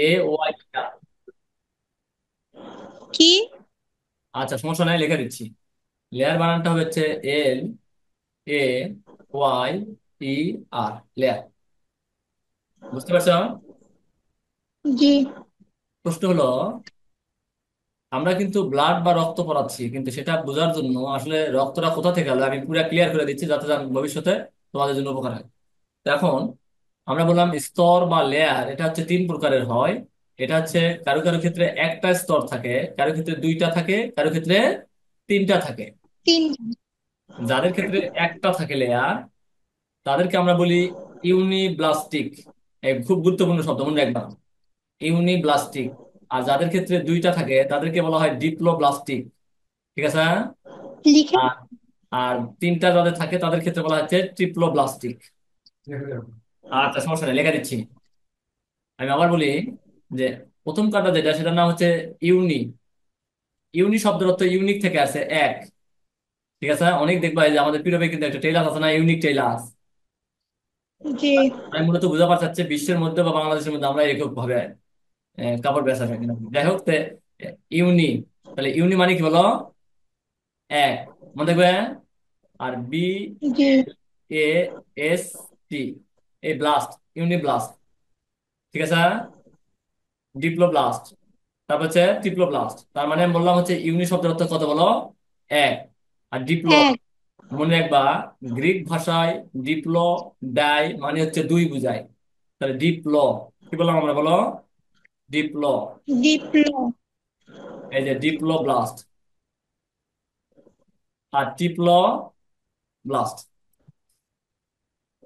A Y. কি? আচ্ছা, সমস্যা নাই, লিখে দিচ্ছি। লেয়ার বানানটা হচ্ছে এল A Y E R, layer. বুঝতে পারছো? জি। প্রশ্ন হলো, আমরা কিন্তু ব্লাড বা রক্ত পড়াচ্ছি, কিন্তু সেটা বোঝার জন্য আসলে রক্তটা কোথা থেকে এলো আমি পুরো ক্লিয়ার করে দিচ্ছি, যাতে ভবিষ্যতে তোমাদের জন্য উপকার হয়। তো এখন আমরা বললাম স্তর বা লেয়ার, এটা হচ্ছে তিন প্রকারের হয়। এটা হচ্ছে কারো কারো ক্ষেত্রে একটা স্তর থাকে, কারো ক্ষেত্রে দুইটা থাকে, কারো ক্ষেত্রে তিনটা থাকে। তিন। যাদের ক্ষেত্রে একটা থাকে লেয়ার, তাদেরকে আমরা বলি ইউনিব্লাস্টিক। খুব গুরুত্বপূর্ণ শব্দ, মনে রাখবা, ইউনিব্লাস্টিক। আর যাদের ক্ষেত্রে দুইটা থাকে তাদেরকে বলা হয় ডিপ্লোব্লাস্টিক। ঠিক আছে? লিখে। আর আর তিনটা যাদের থাকে তাদের ক্ষেত্রে বলা হচ্ছে ট্রিপ্লোব্লাস্টিক। আচ্ছা, সমস্যা নেই, লেখা দিচ্ছি। আমি আবার বলি যে প্রথম কাটা যেটা, সেটার নাম হচ্ছে ইউনি। ইউনি শব্দের অর্থ ইউনিক থেকে আছে, এক। ঠিক আছে? অনেক দেখবা এই যে আমাদের পিরবে কিন্তু একটা টেইলার্স আছে না, ইউনিক টেইলার্স। জি। আমি মূলত বোঝাবার চাচ্ছি বিশ্বের মধ্যে বা বাংলাদেশের মধ্যে আমরা একক ভাবে কাপড় বেচা থাকি না। যাই হোক, ইউনি, তাহলে ইউনি মানে কি বলো? এক, মনে দেখবে। আর B G. A S T, এই ব্লাস্ট, ইউনি ব্লাস্ট। ঠিক আছে? ডিপ্লোব্লাস্ট। তারপর হচ্ছে ট্রিপ্লোব্লাস্ট। তার মানে আমি বললাম হচ্ছে ইউনি শব্দের অর্থ কত বলো? এক। আর ডিপ্লো, এক। মনে রাখবা, গ্রিক ভাষায় ডিপ্লো ডাই মানে হচ্ছে দুই বুঝায়। তাহলে ডিপ্লো, কি বললাম আমরা, বলো? ডিপ্লো। ডিপ্লো। এই যে ডিপ্লোব্লাস্ট আর ট্রিপ্লো ব্লাস্ট।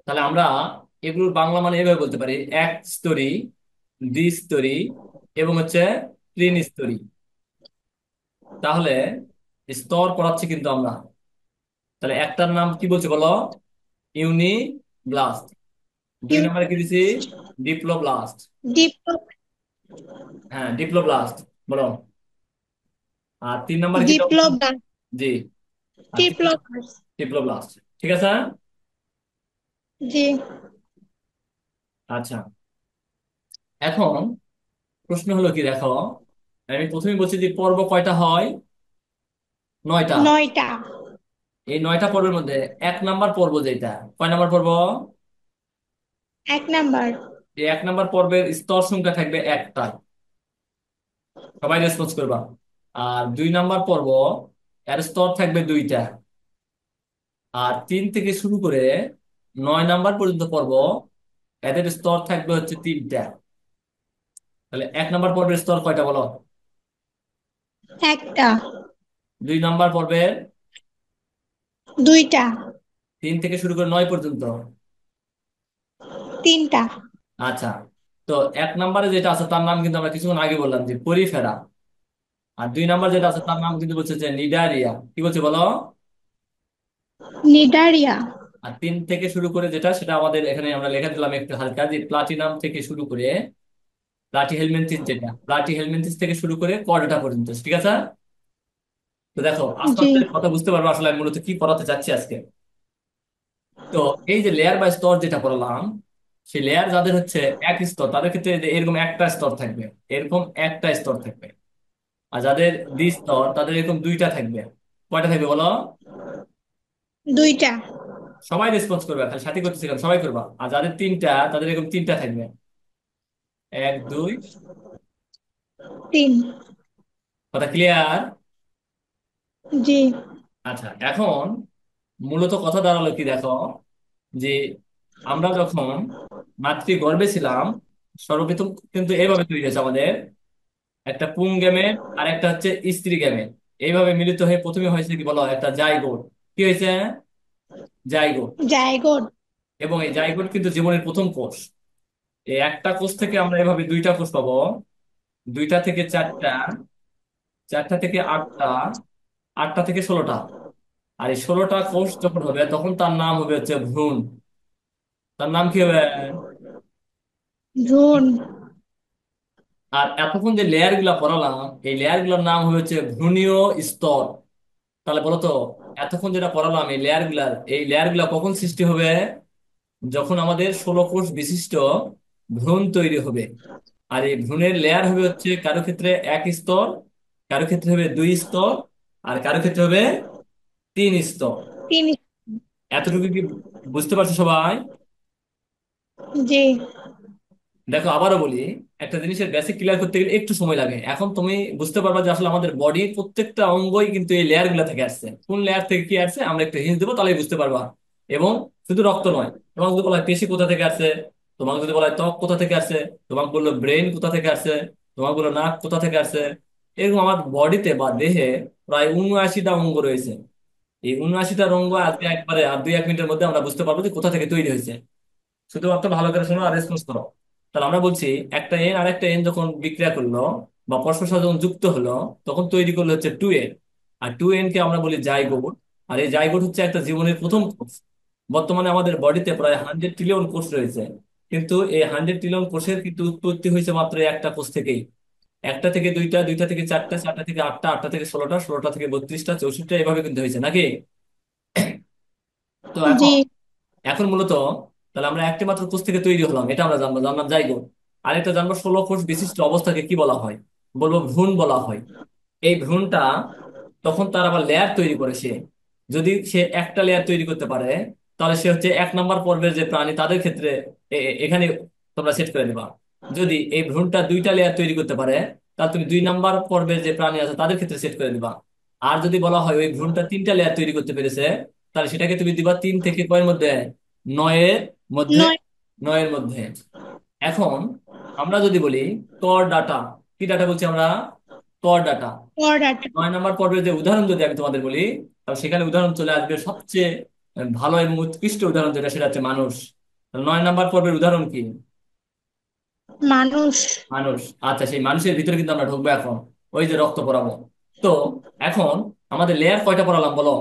তাহলে আমরা এগুলোর বাংলা মানে এভাবে বলতে পারি: এক স্তরী, দ্বিস্তরী, এবং হচ্ছে তিন স্তরী। তাহলে স্তর পড়াচ্ছি কিন্তু আমরা। তাহলে একটার নাম কি বলছে বলো? ইউনি ব্লাস্ট। দুই নম্বরে কি দিছি? ডিপ্লোব্লাস্ট। ডিপ্লো। হ্যাঁ, ডিপ্লোব্লাস্ট, বলো। আর তিন নম্বরে কি দেবো? ডিপ্লোমা। জি। আর তিন, ডিপ্লোমাস। ডিপ্লোব্লাস্ট। ঠিক আছে? জি। আচ্ছা, এখন প্রশ্ন হলো কি দেখো, আমি প্রথমে বলছি যে পর্ব কয়টা হয়? নয়টা। নয়টা। এই নয়টা পর্বের মধ্যে এক নাম্বার পর্ব যেটা, কয় নাম্বার পর্ব? এক নাম্বার। এই এক নাম্বার পর্বের স্তর সংখ্যা থাকবে একটা। সবাই রেসপন্স করবা। আর দুই নাম্বার পর্ব, এর স্তর থাকবে দুইটা। আর তিন থেকে শুরু করে 9 নাম্বার পর্যন্ত পর্ব, এদের স্তর থাকবে হচ্ছে তিনটা। তাহলে এক নাম্বার পর্বের স্তর কয়টা বলো? একটা। দুই নাম্বার পর্বের দুইটা। তিন থেকে শুরু করে 9 পর্যন্ত। তিনটা। আচ্ছা, তো এক নাম্বারে যেটা আছে তার নাম কিন্তু আমরা কিছুক্ষণ আগে বললাম যে পরিফেরা। আর দুই নাম্বার যেটা আছে তার নাম কিন্তু বলছে যে নিডারিয়া। কি বলছে বলো? নিডারিয়া। আর তিন থেকে শুরু করে যেটা, সেটা আমাদের এখানে আমরা লিখে দিলাম একটু হালকা, যে প্লাটিনাম থেকে শুরু করে প্লাটি হেলমিনথিস, যেটা প্লাটি হেলমিনথিস থেকে শুরু করে কর্ডাটা পর্যন্ত। ঠিক আছে? তো দেখো, আস্তে জি। আস্তে কথা বুঝতে পারবো আসলে আমি মূলত কি পড়াতে চাচ্ছি আজকে। তো এই যে লেয়ার বা স্তর যেটা পড়ালাম, সেই লেয়ার যাদের হচ্ছে এক স্তর, তাদের ক্ষেত্রে যে এরকম একটা স্তর থাকবে, এরকম একটা স্তর থাকবে। আর যাদের দ্বিস্তর, তাদের এরকম দুইটা থাকবে। কয়টা থাকবে বলো? দুইটা। সবাই রেসপন্স করবে, খালি সাথে করতেছিলাম, সবাই করবা। আর যাদের তিনটা, তাদের এরকম তিনটা থাকবে। এক, দুই। তিন। কথা ক্লিয়ার? জি। আচ্ছা, এখন মূলত কথা দাঁড়ালো কি দেখো, যে আমরা যখন মাতৃগর্ভে ছিলাম, সর্বপ্রথম কিন্তু এইভাবে তৈরি হয়েছে আমাদের, একটা পুং গ্যামেট আর একটা হচ্ছে স্ত্রী গ্যামেট। এইভাবে মিলিত হয়ে প্রথমে হয়েছে কি বলো, একটা জাইগোট। কি হয়েছে? জাইগোট। জায়গোড। এবং এই জাইগোট কিন্তু জীবনের প্রথম কোষ। এই একটা কোষ থেকে আমরা এভাবে দুইটা কোষ পাবো, দুইটা থেকে চারটা, চারটা থেকে আটটা, আটটা থেকে 16টা। আর এই 16টা কোষ যখন হবে, তখন তার নাম হবে হচ্ছে ভ্রূণ। তার নাম কি হবে? ভ্রূণ। আর এতক্ষণ যে লেয়ার গুলা পড়ালাম, এই লেয়ার গুলোর নাম হবে হচ্ছে ভ্রূণীয় স্তর। তাহলে বলো তো, এতক্ষণ যেটা পড়ালাম এই লেয়ার গুলা কখন সৃষ্টি হবে? যখন আমাদের 16 কোষ বিশিষ্ট ভ্রূণ তৈরি হবে। আর এই ভ্রূণের লেয়ার হবে হচ্ছে কারো ক্ষেত্রে 1 স্তর, কারো ক্ষেত্রে হবে 2 স্তর, আর কারো ক্ষেত্রে হবে 3 স্তর। তিন। এতটুকু কি বুঝতে পারছো সবাই? জি। দেখো আবারও বলি, একটা জিনিসের বেসিক ক্লিয়ার করতে গেলে একটু সময় লাগে। এখন তুমি বুঝতে পারবা যে আসলে আমাদের বডির প্রত্যেকটা অঙ্গই কিন্তু এই লেয়ার গুলা থেকে আসছে। কোন লেয়ার থেকে কি আসছে আমরা একটু হিন্ট দেবো, তাহলে বুঝতে পারবা। এবং শুধু রক্ত নয়, তোমাকে যদি বলা হয় পেশি কোথা থেকে আসছে, তোমাকে যদি বলা হয় ত্বক কোথা থেকে আসছে, তোমাকে বললো ব্রেন কোথা থেকে আসছে, তোমাকে বললো নাক কোথা থেকে আসছে, এরকম আমার বডিতে বা দেহে প্রায় 79টা অঙ্গ রয়েছে। এই 79টা অঙ্গ আজকে একবারে আর 2-1 মিনিটের মধ্যে আমরা বুঝতে পারবো যে কোথা থেকে তৈরি হয়েছে। শুধুমাত্র ভালো করে শোনো আর রেসপন্স করো। তাহলে আমরা বলছি, একটা এন আর একটা এন যখন বিক্রিয়া করলো বা পরস্পর সাথে যখন যুক্ত হলো, তখন তৈরি করলো হচ্ছে 2 এন। আর 2 এন কে আমরা বলি জাইগোট। আর এই জাইগোট হচ্ছে একটা জীবনের প্রথম কোষ। বর্তমানে আমাদের বডিতে প্রায় 100 ট্রিলিয়ন কোষ রয়েছে, কিন্তু এই 100 ট্রিলিয়ন কোষের কিন্তু উৎপত্তি হয়েছে মাত্র একটা কোষ থেকেই। একটা থেকে দুইটা, দুইটা থেকে চারটা, চারটা থেকে আটটা, আটটা থেকে 16টা, 16টা থেকে 32টা, 64টা, এভাবে কিন্তু হয়েছে নাকি? তো জি। এখন এখন মূলত তাহলে আমরা একটি মাত্র কোষ থেকে তৈরি হলাম, এটা আমরা জানবো, জানলাম জাইগোট। আরেকটা জানবো 16 কোষ বিশিষ্ট অবস্থাকে কি বলা হয়, বলবো ভ্রূণ বলা হয়। এই ভ্রূণটা তখন তার আবার লেয়ার তৈরি করে সে। যদি সে একটা লেয়ার তৈরি করতে পারে, তাহলে সে হচ্ছে 1 নম্বর পর্বের যে প্রাণী তাদের ক্ষেত্রে এখানে তোমরা সেট করে দিবা। যদি এই ভ্রূণটা 2টা লেয়ার তৈরি করতে পারে, তাহলে তুমি 2 নম্বর পর্বের যে প্রাণী আছে তাদের ক্ষেত্রে সেট করে দিবা। আর যদি বলা হয় ওই ভ্রূণটা 3টা লেয়ার তৈরি করতে পেরেছে, তাহলে সেটাকে তুমি দিবা 3 থেকে কয়ের মধ্যে, 9-এর মধ্যে। নয়। 9-এর মধ্যে। এখন আমরা যদি বলি কর ডাটা, কি ডাটা বলছি আমরা? কর ডাটা। পড়াটা। 9 নম্বর পর্বের যে উদাহরণ যদি আমি তোমাদের বলি, তাহলে সেখানে উদাহরণ চলে আসবে সবচেয়ে ভালো এবং উৎকৃষ্ট উদাহরণ যেটা, সেটা হচ্ছে মানুষ। 9 নম্বর পর্বের উদাহরণ কি? মানুষ। মানুষ। আচ্ছা, সেই মানুষের ভিতরে কিন্তু আমরা ঢুকবো এখন, ওই যে রক্ত পড়াবো। তো এখন আমাদের লেয়ার কয়টা পড়ালাম বলো?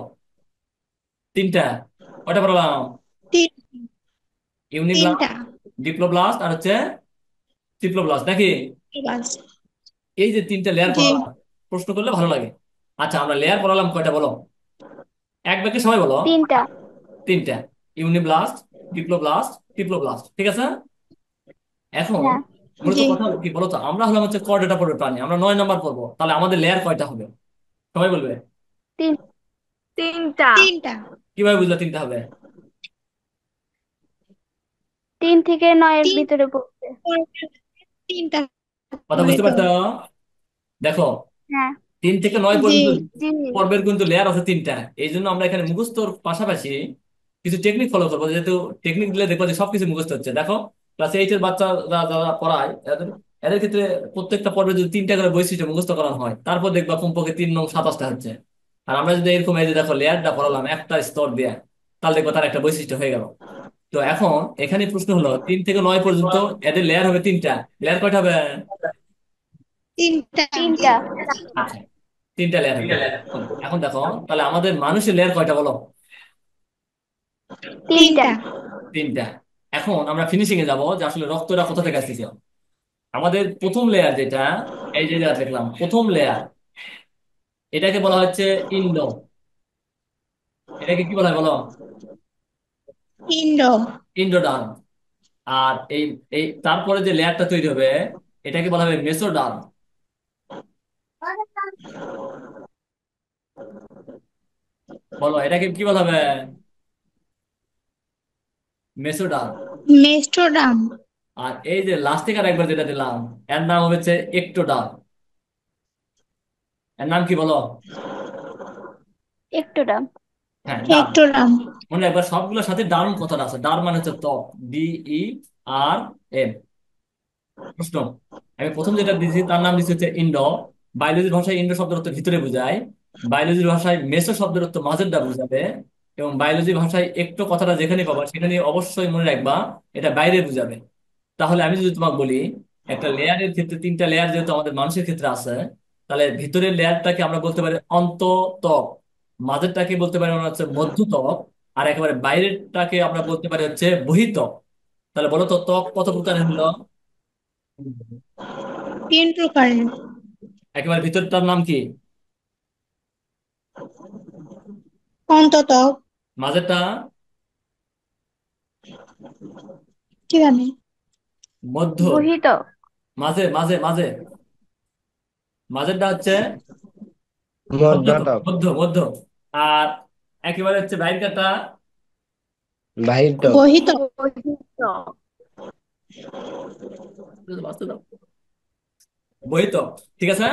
3টা। কয়টা পড়ালাম? তিন। ইউনিব্লাস্ট, তিনটা। ডিপ্লোব্লাস্ট, আর হচ্ছে ট্রিপ্লোব্লাস্ট নাকি? বাস। এই যে 3টা লেয়ার জি। পড়ালাম, প্রশ্ন করলে ভালো লাগে। আচ্ছা, আমরা লেয়ার পড়ালাম কয়টা বলো? এক বাক্যে সবাই বলো। তিনটা। 3টা। ইউনিব্লাস্ট, ডিপ্লোব্লাস্ট, ট্রিপ্লোব্লাস্ট, ঠিক আছে? এখন হ্যাঁ। মূলত জি। কথা হলো কি বলতো, আমরা হলাম হচ্ছে কর্ডেটা পড়বে প্রাণী, আমরা 9 নম্বর পড়বো, তাহলে আমাদের লেয়ার কয়টা হবে সবাই বলবে? তিন তিনটা। তিনটা। কিভাবে বুঝলে 3টা হবে? 3 থেকে 9-এর তিন। ভিতরে পড়ছে। তিনটা কথা করে বুঝতে তো। পারছো? দেখো, হ্যাঁ। 3 থেকে 9 জি। পর্যন্ত জি। পর্বের কিন্তু লেয়ার আছে 3টা। এই জন্য আমরা এখানে মুখস্থর পাশাপাশি কিছু টেকনিক ফলো করবো, যেহেতু টেকনিক দিলে দেখবো যে সবকিছু মুখস্থ হচ্ছে। দেখো, ক্লাস 8-এর বাচ্চারা যারা পড়ায়, এদের এদের ক্ষেত্রে প্রত্যেকটা পর্বে যদি 3টা করে বৈশিষ্ট্য মুখস্থ করানো হয়, তারপর দেখবা কমপক্ষে 3 নং 27টা হচ্ছে। আর আমরা যদি এরকম এই যে দেখো লেয়ারটা পড়ালাম একটা স্তর দিয়ে, তাহলে দেখবো তার একটা বৈশিষ্ট্য হয়ে গেল। তো এখন এখানে প্রশ্ন হলো, 3 থেকে 9 পর্যন্ত এদের লেয়ার হবে 3টা। লেয়ার কয়টা হবে? তিনটা। তিনটা। আচ্ছা, 3টা লেয়ার হবে। এখন দেখো, তাহলে আমাদের মানুষের লেয়ার কয়টা বলো? তিনটা। তিনটা। 3টা। এখন আমরা ফিনিশিং এ যাবো যে আসলে রক্তটা কোথা থেকে আসতেছে। আমাদের প্রথম লেয়ার যেটা, এই যে যেটা দেখলাম প্রথম লেয়ার, এটাকে বলা হচ্ছে ইন্ডো। এটাকে কি বলা হয় বলো? ইন্দ্র। ইন্ডোডার্ম। আর এই এই তারপরে যে লেয়ারটা তৈরি হবে, এটাকে বলা হবে মেসোডার্ম। বলো এটাকে কি বলা হবে? মেসোডার্ম। মেস্টোডাম। আর এই যে লাস্টে আর একবার যেটা দিলাম, এর নাম হচ্ছে একটোডার্ম। এর নাম কি বলো? একটোটা। হ্যাঁ, ডার্ম। হেক্টোডাম। মনে একবার সবগুলোর সাথে ডার্ম কথাটা আছে। ডার্ম মানে হচ্ছে ত্বক, DERM। প্রশ্ন, আমি প্রথম যেটা দিয়েছি তার নাম দিচ্ছি হচ্ছে ইন্ডো। বায়োলজির ভাষায় ইন্ডো শব্দের অর্থ ভিতরে বোঝায়। বায়োলজির ভাষায় মেসো শব্দের অর্থ মাঝেরটা বোঝাবে। এবং বায়োলজি ভাষায় একটু কথাটা যেখানে পাবা সেখানে অবশ্যই মনে রাখবা এটা বাইরে বোঝাবে। তাহলে আমি যদি তোমাকে বলি, একটা লেয়ারের ক্ষেত্রে 3টা লেয়ার যেহেতু আমাদের মানুষের ক্ষেত্রে আছে, তাহলে ভিতরের লেয়ারটাকে আমরা বলতে পারি অন্তঃত্বক, মাঝেরটাকে বলতে পারি আমরা হচ্ছে মধ্যত্বক, আর একেবারে বাইরেরটাকে আমরা বলতে পারি হচ্ছে বহিঃত্বক। তাহলে বলো তো ত্বক কত প্রকারের হলো? 3 প্রকারের। একেবারে ভিতরটার নাম কি? অন্তত। মাঝেরটা? কি জানি। মধ্য। বহিত। মাঝে মাঝে মাঝে, মাঝেরটা হচ্ছে মধ্যটক। মধ্য মধ্য। আর একেবারে হচ্ছে বাইরকাটা। বাহিরটক। বহিতক। বহিঃস্থ। বাস্তব দাও। বহিঃতক। ঠিক আছে।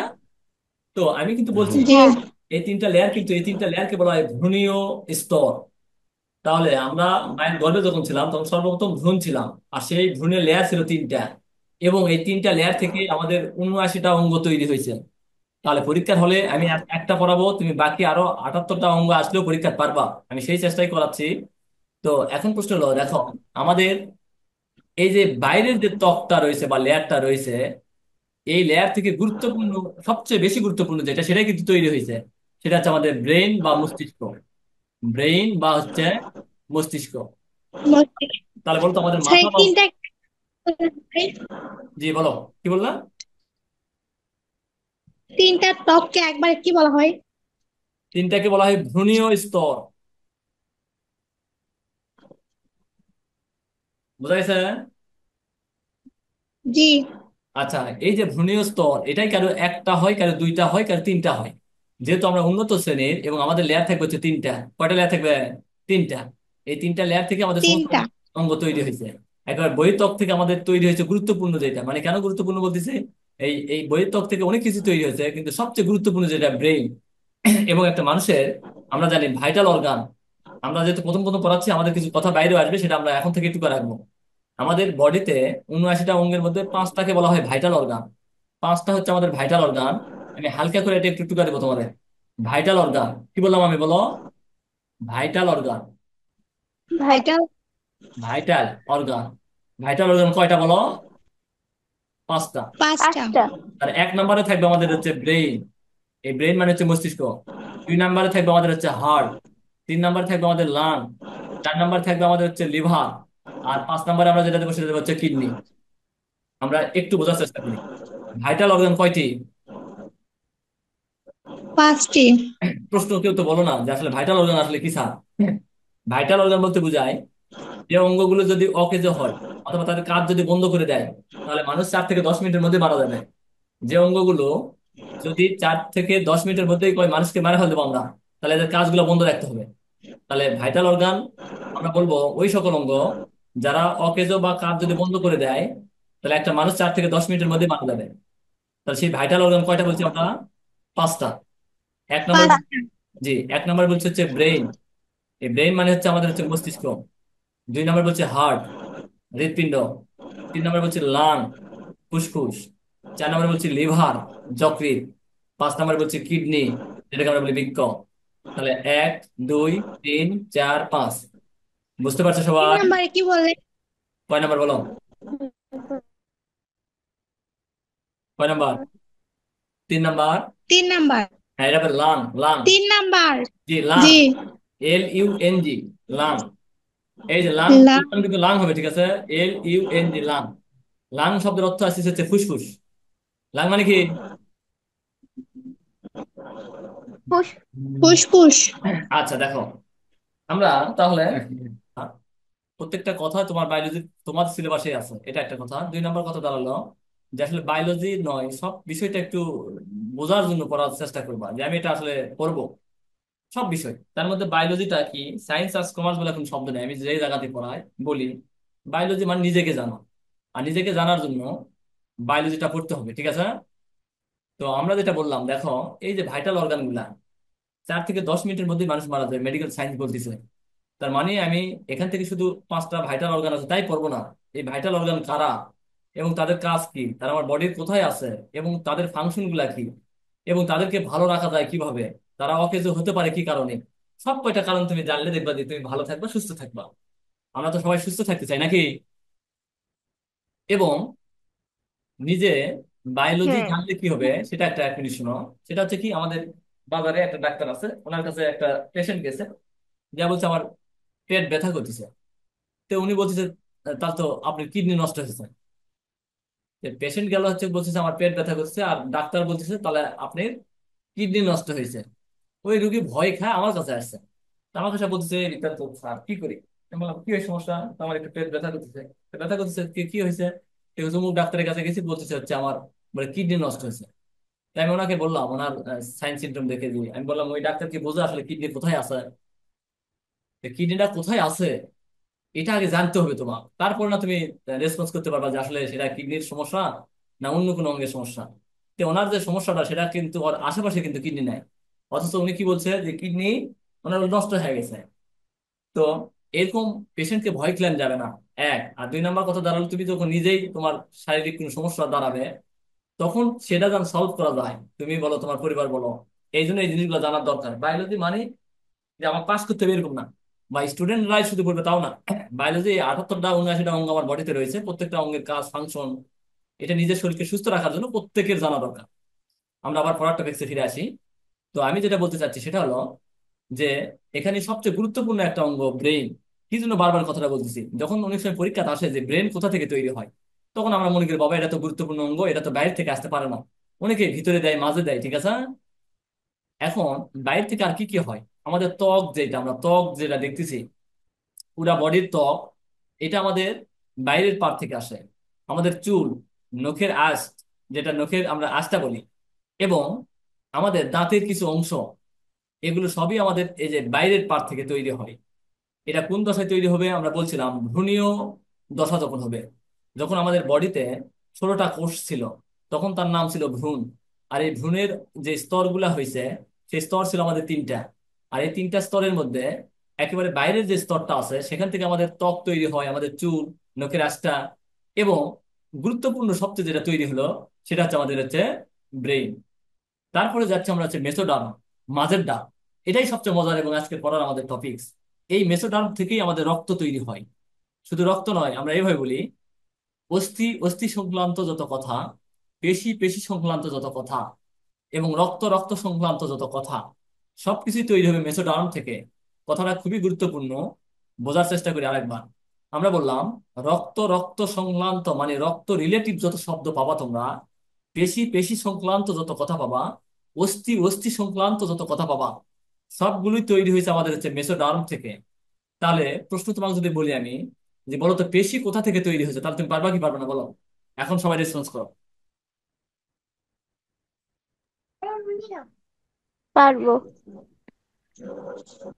তো আমি কিন্তু বলছি হুম। জি। হ্যাঁ। এই তিনটা লেয়ার, কিন্তু এই তিনটা লেয়ারকে বলা হয় ভ্রূণীয় স্তর। তাহলে আমরা মায়ের গর্ভে যখন ছিলাম তখন সর্বপ্রথম ভ্রূণ ছিলাম। আর সেই ভ্রূণের লেয়ার ছিল তিনটা, এবং এই তিনটা লেয়ার থেকে আমাদের ৭৯টা অঙ্গ তৈরি হয়েছে। তাহলে পরীক্ষার হলে আমি একটা পড়াবো, তুমি বাকি আরো ৭৮টা অঙ্গ আসলেও পরীক্ষা পারবা। আমি সেই চেষ্টাই করাচ্ছি। তো এখন প্রশ্ন হলো, দেখো আমাদের এই যে বাইরের যে ত্বকটা রয়েছে বা লেয়ারটা রয়েছে, এই লেয়ার থেকে গুরুত্বপূর্ণ, সবচেয়ে বেশি গুরুত্বপূর্ণ যেটা, সেটাই কিন্তু তৈরি হয়েছে। সেটা হচ্ছে আমাদের ব্রেন বা মস্তিষ্ক। ব্রেইন বা হচ্ছে মস্তিষ্ক। মস্তিষ্ক। তাহলে বলতো আমাদের আচ্ছা, মাথা এই বা। তিনটা জি বলো, কি বললা? তিনটা ত্বককে একবার কি বলা হয়? তিনটাকে বলা হয় ভ্রূণীয় স্তর। বোঝা গেছে? জি। আচ্ছা, এই যে ভ্রূণীয় স্তর, এটাই কারো একটা হয়, কারো দুইটা হয়, কারো তিনটা হয়। যেহেতু আমরা উন্নত শ্রেণীর এবং আমাদের লেয়ার থাকবে হচ্ছে তিনটা। কয়টা লেয়ার থাকবে? তিনটা। এই তিনটা লেয়ার থেকে আমাদের সমস্ত তিনটা। অঙ্গ তৈরি হয়েছে। একবার বহিঃত্বক থেকে আমাদের তৈরি হয়েছে গুরুত্বপূর্ণ যেটা, মানে কেন গুরুত্বপূর্ণ বলতেছে, এই বহিঃত্বক থেকে অনেক কিছু তৈরি হয়েছে, কিন্তু সবচেয়ে গুরুত্বপূর্ণ যেটা ব্রেইন। এবং একটা মানুষের, আমরা জানি ভাইটাল অর্গান। আমরা যেহেতু প্রথম প্রথম পড়াচ্ছি, আমাদের কিছু কথা বাইরে আসবে, সেটা আমরা এখন থেকে টুকা রাখবো। আমাদের বডিতে ৭৯টা অঙ্গের মধ্যে পাঁচটাকে বলা হয় ভাইটাল অর্গান। পাঁচটা হচ্ছে আমাদের ভাইটাল অর্গান। আমি হালকা করে এটা একটু টুকা দেবো তোমাদের। ভাইটাল অর্গান কি বললাম আমি, বলো? Vital organ. Vital. Vital organ. Vital organ কয়টা বলো? পাঁচটা। পাঁচটা। পাঁচটা। আর এক নম্বরে থাকবে আমাদের হচ্ছে ব্রেইন। এই ব্রেইন মানে হচ্ছে মস্তিষ্ক। দুই নম্বরে থাকবে আমাদের হচ্ছে হার্ট। তিন নম্বরে থাকবে আমাদের লাং। চার নম্বরে থাকবে আমাদের হচ্ছে লিভার। আর পাঁচ নম্বরে আমরা যেটা দেবো সেটা দেবো হচ্ছে কিডনি। আমরা একটু বোঝার চেষ্টা করি। ভাইটাল অর্গান কয়টি? পাঁচটি। প্রশ্ন কেউ তো বলো না যে আসলে ভাইটাল অর্গান আসলে কি স্যার। ভাইটাল অর্গান বলতে বোঝায় যে অঙ্গগুলো যদি অকেজো হয় অথবা তাদের কাজ যদি বন্ধ করে দেয়, তাহলে মানুষ 4 থেকে 10 মিনিটের মধ্যে মারা যাবে। যে অঙ্গগুলো যদি 4 থেকে 10 মিনিটের মধ্যেই কয় মানুষকে মারা ফেলতে আমরা, তাহলে এদের কাজগুলো বন্ধ রাখতে হবে। তাহলে ভাইটাল অর্গান আমরা বলবো ওই সকল অঙ্গ যারা অকেজো বা কাজ যদি বন্ধ করে দেয়, তাহলে একটা মানুষ 4 থেকে 10 মিনিটের মধ্যে মারা যাবে। তাহলে সেই ভাইটাল অর্গান কয়টা বলছি আমরা? পাঁচটা। এক নম্বর। পাঁচটা। জি, এক নম্বর বলছে হচ্ছে ব্রেইন। এই ব্রেইন মানে হচ্ছে আমাদের হচ্ছে মস্তিষ্ক। দুই নম্বর বলছে হার্ট, হৃৎপিণ্ড। তিন নম্বর বলছে লাং, ফুসফুস। চার নম্বর বলছে লিভার, যকৃৎ। পাঁচ নম্বর বলছে কিডনি, যেটাকে আমরা বলি বৃক্ক। তাহলে এক, দুই, তিন, চার, পাঁচ। বুঝতে পারছো তিন সবাই? নম্বরে কি বললে? কয় নম্বর বলো? কয় নম্বর? 3 নম্বর। তিন নাম্বার। হ্যাঁ, এটা লাং। লাং। তিন নাম্বার। জি, লাং। জি। LUNG। লাং। এই যে লাং, লা। উচ্চারণ কিন্তু লাং হবে, ঠিক আছে? LUNG, lung. লাং শব্দের অর্থ আসছে হচ্ছে ফুসফুস। লাং মানে কি? ফুস। ফুসফুস। আচ্ছা দেখো, আমরা তাহলে প্রত্যেকটা কথা তোমার বায়োলজি তোমার সিলেবাসে আছে, এটা একটা কথা। দুই নম্বর কথা দাঁড়ালো যে আসলে বায়োলজি নয়, সব বিষয়টা একটু বোঝার জন্য পড়ার চেষ্টা করবা যে আমি এটা আসলে করব। সব বিষয় তার মধ্যে বায়োলজিটা কি, সায়েন্স আর কমার্স বলে কোনো শব্দ নেই। আমি যে জায়গাতে পড়াই বলি বায়োলজি মানে নিজেকে জানা। আর নিজেকে জানার জন্য বায়োলজিটা পড়তে হবে, ঠিক আছে? তো আমরা যেটা বললাম, দেখো এই যে ভাইটাল অর্গান গুলা 4 থেকে 10 মিনিটের মধ্যে মানুষ মারা যায়, মেডিকেল সায়েন্স বলতেছে। তার মানে আমি এখান থেকে শুধু পাঁচটা ভাইটাল অর্গান আছে তাই পড়বো না। এই ভাইটাল অর্গান কারা এবং তাদের কাজ কি, তারা আমার বডির কোথায় আছে এবং তাদের ফাংশন গুলা কি, এবং তাদেরকে ভালো রাখা যায় কিভাবে, তারা অকেজো হতে পারে কি কারণে। সব কয়টা কারণ তুমি জানলে দেখবা যে তুমি ভালো থাকবা, সুস্থ থাকবা। আমরা তো সবাই সুস্থ থাকতে চাই নাকি? এবং নিজে বায়োলজি হ্যাঁ। জানলে কি হবে সেটা একটা, এক মিনিট শোনো। সেটা হচ্ছে কি, আমাদের বাজারে একটা ডাক্তার আছে, ওনার কাছে একটা পেশেন্ট গেছে, যা বলছে আমার পেট ব্যথা করতেছে। তো উনি বলতেছে তার তো আপনার কিডনি নষ্ট হয়েছে। পেশেন্ট গেল হচ্ছে বলতেছে আমার পেট ব্যথা করছে, আর ডাক্তার বলতেছে তাহলে আপনার কিডনি নষ্ট হয়েছে। ওই রুগী ভয় খায় আমার কাছে আসছে। তো আমার কাছে বলতেছে এটা তো স্যার কি করি। আমি বললাম কি হয়েছে সমস্যা? তো আমার একটু পেট ব্যথা করতেছে। তো ব্যথা করতেছে কি কি হয়েছে? ঠিক আছে, অমুক ডাক্তারের কাছে গেছি, বলতেছে হচ্ছে আমার বলে কিডনি নষ্ট হয়েছে। তাই আমি ওনাকে বললাম, ওনার সাইন সিমটম দেখে দিই, আমি বললাম ওই ডাক্তার কি বোঝে আসলে কিডনি কোথায় আছে? কিডনিটা কোথায় আছে এটা আগে জানতে হবে তোমার, তারপর না তুমি রেসপন্স করতে পারবা যে আসলে সেটা কিডনির সমস্যা না অন্য কোনো অঙ্গের সমস্যা। তো ওনার যে সমস্যাটা সেটা কিন্তু ওর আশেপাশে কিন্তু কিডনি নাই, অথচ উনি কি বলছে যে কিডনি ওনার নষ্ট হয়ে গেছে। তো এরকম পেশেন্টকে ভয় খেলেন যাবে না। এক আর দুই নাম্বার কথা দাঁড়ালো, তুমি যখন নিজেই তোমার শারীরিক কোনো সমস্যা দাঁড়াবে তখন সেটা যেন সলভ করা যায়, তুমি বলো তোমার পরিবার বলো, এই জন্য এই জিনিসগুলো জানার দরকার। বায়োলজি মানে যে আমার পাস করতে হবে এরকম না, বা স্টুডেন্টরাই শুধু পড়বে তাও না। বায়োলজি 78টা 79টা অঙ্গ আমার বডিতে রয়েছে, প্রত্যেকটা অঙ্গের কাজ ফাংশন এটা নিজের শরীরকে সুস্থ রাখার জন্য প্রত্যেকের জানা দরকার। আমরা আবার পড়ার টপিক্সে ফিরে আসি। তো আমি যেটা বলতে চাচ্ছি সেটা হলো যে এখানে সবচেয়ে গুরুত্বপূর্ণ একটা অঙ্গ ব্রেইন। কি জন্য বারবার কথাটা বলতেছি, যখন অনেক সময় পরীক্ষাতে আসে যে ব্রেন কোথা থেকে তৈরি হয়, তখন আমরা মনে করি বাবা এটা তো গুরুত্বপূর্ণ অঙ্গ, এটা তো বাইরে থেকে আসতে পারে না। অনেকে ভিতরে দেয়, মাঝে দেয়, ঠিক আছে। এখন বাইরে থেকে আর কি কি হয়, আমাদের ত্বক, যেটা আমরা ত্বক যেটা দেখতেছি, পুরা বডির ত্বক, এটা আমাদের বাইরের পার থেকে আসে। আমাদের চুল, নখের আঁশ, যেটা নখের আমরা আঁশটা বলি, এবং আমাদের দাঁতের কিছু অংশ, এগুলো সবই আমাদের এই যে বাইরের পার থেকে তৈরি হয়। এটা কোন দশায় তৈরি হবে আমরা বলছিলাম, ভ্রূণীয় দশা যখন হবে, যখন আমাদের বডিতে 16টা কোষ ছিল, তখন তার নাম ছিল ভ্রূণ। আর এই ভ্রূণের যে স্তরগুলা হয়েছে, সেই স্তর ছিল আমাদের তিনটা। আর এই তিনটা স্তরের মধ্যে একেবারে বাইরের যে স্তরটা আছে সেখান থেকে আমাদের ত্বক তৈরি হয়, আমাদের চুল, নখের আঁশটা, এবং গুরুত্বপূর্ণ সবচেয়ে যেটা তৈরি হলো সেটা হচ্ছে আমাদের হচ্ছে ব্রেইন। তারপরে যাচ্ছে আমরা হচ্ছে মেসোডার্ম, মাঝের ডার্ম। এটাই সবচেয়ে মজার এবং আজকে পড়ার আমাদের টপিকস। এই মেসোডার্ম থেকেই আমাদের রক্ত তৈরি হয়। শুধু রক্ত নয়, আমরা এইভাবে বলি, অস্থি অস্থি সংক্রান্ত যত কথা, পেশি পেশি সংক্রান্ত যত কথা, এবং রক্ত রক্ত সংক্রান্ত যত কথা, সবকিছুই তৈরি হবে মেসোডার্ম থেকে। কথাটা খুবই গুরুত্বপূর্ণ, বোঝার চেষ্টা করি আরেকবার। আমরা বললাম রক্ত রক্ত সংক্রান্ত মানে রক্ত রিলেটিভ যত শব্দ পাবা তোমরা, পেশি পেশি সংক্রান্ত যত কথা পাবা, অস্থি অস্থি সংক্রান্ত যত কথা পাবা, সবগুলোই তৈরি হয়েছে আমাদের হচ্ছে মেসোডার্ম থেকে। তাহলে প্রশ্ন তোমাকে যদি বলি আমি, যে বলো তো পেশি কোথা থেকে তৈরি হয়েছে, তাহলে তুমি পারবা কি পারবে না বলো? এখন সবাই রেসপন্স করো। পারবো।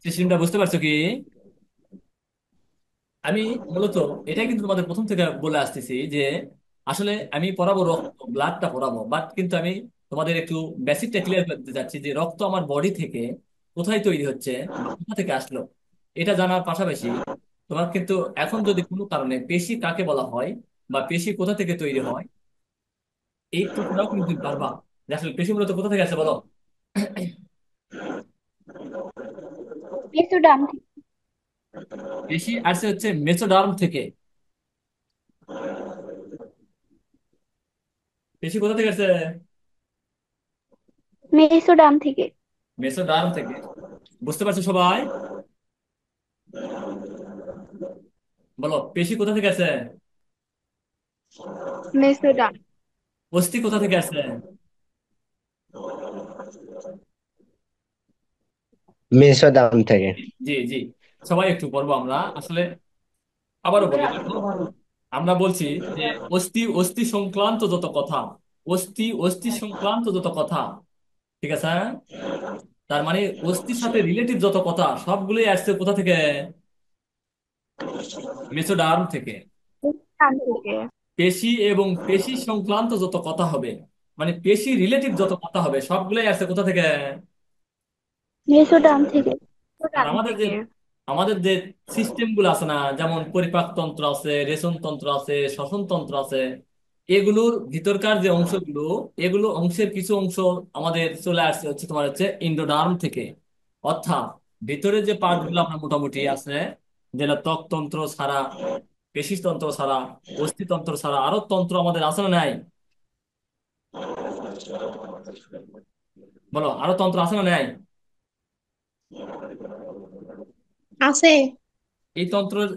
সিস্টেমটা বুঝতে পারছো কি? আমি মূলত এটাই কিন্তু তোমাদের প্রথম থেকে বলে আসতেছি যে আসলে আমি পড়াবো রক্ত, ব্লাডটা পড়াবো, বাট কিন্তু আমি তোমাদের একটু বেসিকটা ক্লিয়ার করতে চাচ্ছি যে রক্ত আমার বডি থেকে কোথায় তৈরি হচ্ছে বা কোথা থেকে আসলো, এটা জানার পাশাপাশি তোমার কিন্তু এখন যদি কোনো কারণে পেশি কাকে বলা হয় বা পেশি কোথা থেকে তৈরি হয়, এই প্রশ্নটাও কিন্তু তুমি পারবা যে আসলে পেশি মূলত কোথা থেকে আসে বলো। মেসোডাম থেকে। পেশি আসছে হচ্ছে মেসোডার্ম থেকে। পেশি কোথা থেকে আসছে? মেসোডাম থেকে। মেসোডার্ম থেকে। বুঝতে পারছো সবাই? বলো পেশি কোথা থেকে আসে? মেসোডাম। অস্থি কোথা থেকে আসে? মেসোডাম থেকে। জি জি। সবাই একটু পড়বো আমরা আসলে। আবারও বলি দেখো, আমরা বলছি যে অস্থি অস্থি সংক্রান্ত যত কথা, অস্থি অস্থি সংক্রান্ত যত কথা, ঠিক আছে, হ্যাঁ? তার মানে অস্থির সাথে রিলেটিভ যত কথা সবগুলোই আসছে কোথা থেকে? মেসোডার্ম থেকে। মেসোডাম থেকে। পেশি এবং পেশি সংক্রান্ত যত কথা হবে, মানে পেশি রিলেটিভ যত কথা হবে সবগুলোই আসছে কোথা থেকে? মেসোডাম থেকে। আর মেসোডাম আমাদের যে থেকে। সিস্টেম গুলো আছে না, যেমন পরিপাক তন্ত্র আছে, রেশন তন্ত্র আছে, শ্বসন তন্ত্র আছে, এগুলোর ভিতরকার যে অংশগুলো, এগুলো অংশের কিছু অংশ আমাদের চলে আসছে হচ্ছে তোমার হচ্ছে ইন্ডোডার্ম থেকে। অর্থাৎ ভিতরে যে পার্ট গুলো আমরা মোটামুটি আছে, যেটা ত্বক তন্ত্র ছাড়া, পেশি তন্ত্র ছাড়া, অস্থিতন্ত্র ছাড়া আরো তন্ত্র আমাদের আছে না নাই? বলো আরো তন্ত্র আছে না নাই? আছে। এই তন্ত্রের